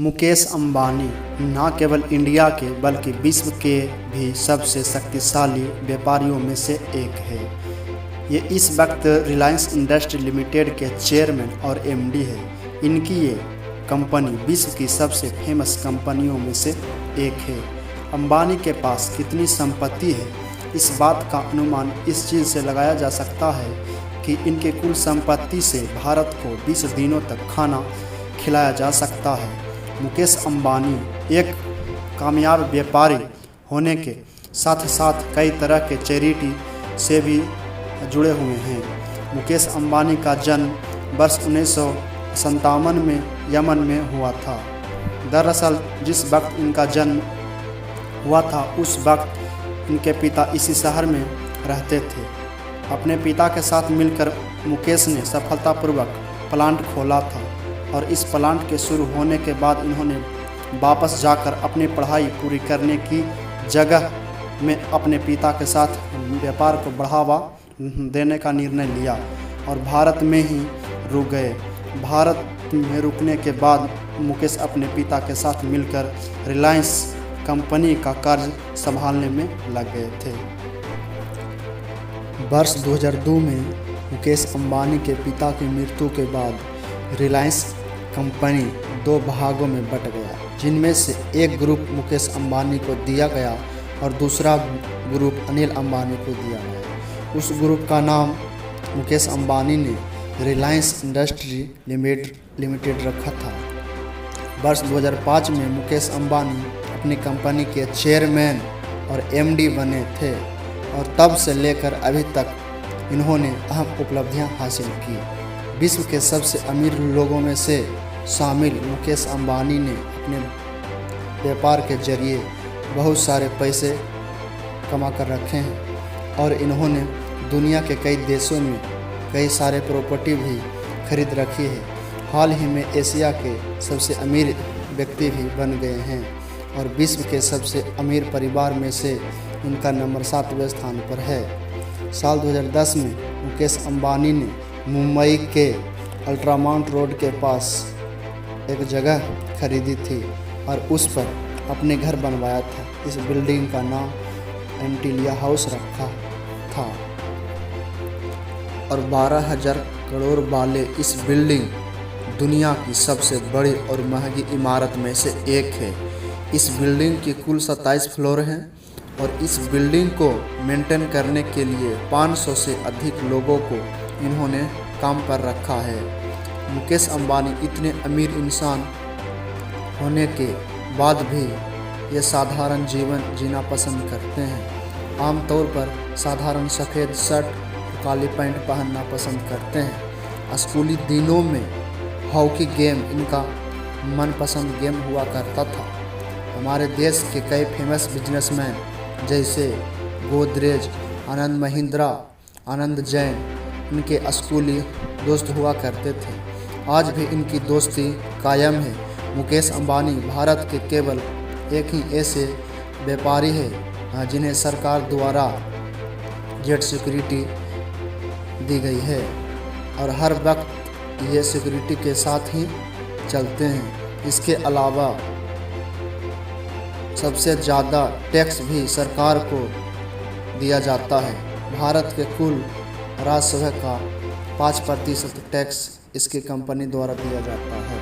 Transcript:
मुकेश अंबानी न केवल इंडिया के बल्कि विश्व के भी सबसे शक्तिशाली व्यापारियों में से एक है। ये इस वक्त रिलायंस इंडस्ट्री लिमिटेड के चेयरमैन और एमडी है। इनकी ये कंपनी विश्व की सबसे फेमस कंपनियों में से एक है। अंबानी के पास कितनी संपत्ति है, इस बात का अनुमान इस चीज़ से लगाया जा सकता है कि इनके कुल संपत्ति से भारत को 20 दिनों तक खाना खिलाया जा सकता है। मुकेश अंबानी एक कामयाब व्यापारी होने के साथ साथ कई तरह के चैरिटी से भी जुड़े हुए हैं। मुकेश अंबानी का जन्म वर्ष 1957 में यमन में हुआ था। दरअसल जिस वक्त इनका जन्म हुआ था उस वक्त इनके पिता इसी शहर में रहते थे। अपने पिता के साथ मिलकर मुकेश ने सफलतापूर्वक प्लांट खोला था और इस प्लांट के शुरू होने के बाद इन्होंने वापस जाकर अपनी पढ़ाई पूरी करने की जगह में अपने पिता के साथ व्यापार को बढ़ावा देने का निर्णय लिया और भारत में ही रुक गए। भारत में रुकने के बाद मुकेश अपने पिता के साथ मिलकर रिलायंस कंपनी का कार्य संभालने में लग गए थे। वर्ष 2002 में मुकेश अंबानी के पिता की मृत्यु के बाद रिलायंस कंपनी 2 भागों में बट गया, जिनमें से एक ग्रुप मुकेश अंबानी को दिया गया और दूसरा ग्रुप अनिल अंबानी को दिया गया। उस ग्रुप का नाम मुकेश अंबानी ने रिलायंस इंडस्ट्री लिमिटेड रखा था। वर्ष 2005 में मुकेश अंबानी अपनी कंपनी के चेयरमैन और एमडी बने थे और तब से लेकर अभी तक इन्होंने अहम उपलब्धियां हासिल की। विश्व के सबसे अमीर लोगों में से शामिल मुकेश अंबानी ने अपने व्यापार के जरिए बहुत सारे पैसे कमा कर रखे हैं और इन्होंने दुनिया के कई देशों में कई सारे प्रॉपर्टी भी खरीद रखी है। हाल ही में एशिया के सबसे अमीर व्यक्ति भी बन गए हैं और विश्व के सबसे अमीर परिवार में से इनका नंबर 7वें स्थान पर है। साल 2010 में मुकेश अंबानी ने मुंबई के अल्ट्रामाउंट रोड के पास एक जगह खरीदी थी और उस पर अपने घर बनवाया था। इस बिल्डिंग का नाम एंटीलिया हाउस रखा था और 12,000 करोड़ वाले इस बिल्डिंग दुनिया की सबसे बड़ी और महंगी इमारत में से एक है। इस बिल्डिंग की कुल 27 फ्लोर हैं और इस बिल्डिंग को मेंटेन करने के लिए 500 से अधिक लोगों को इन्होंने काम पर रखा है। मुकेश अंबानी इतने अमीर इंसान होने के बाद भी ये साधारण जीवन जीना पसंद करते हैं। आमतौर पर साधारण सफ़ेद शर्ट और काली पैंट पहनना पसंद करते हैं। स्कूली दिनों में हॉकी गेम इनका मनपसंद गेम हुआ करता था। हमारे देश के कई फेमस बिजनेसमैन जैसे गोदरेज, आनंद महिंद्रा, आनंद जैन इनके स्कूली दोस्त हुआ करते थे। आज भी इनकी दोस्ती कायम है। मुकेश अंबानी भारत के केवल एक ही ऐसे व्यापारी है जिन्हें सरकार द्वारा जेट सिक्योरिटी दी गई है और हर वक्त ये सिक्योरिटी के साथ ही चलते हैं। इसके अलावा सबसे ज़्यादा टैक्स भी सरकार को दिया जाता है। भारत के कुल राजस्व का 5% टैक्स इसकी कंपनी द्वारा दिया जाता है।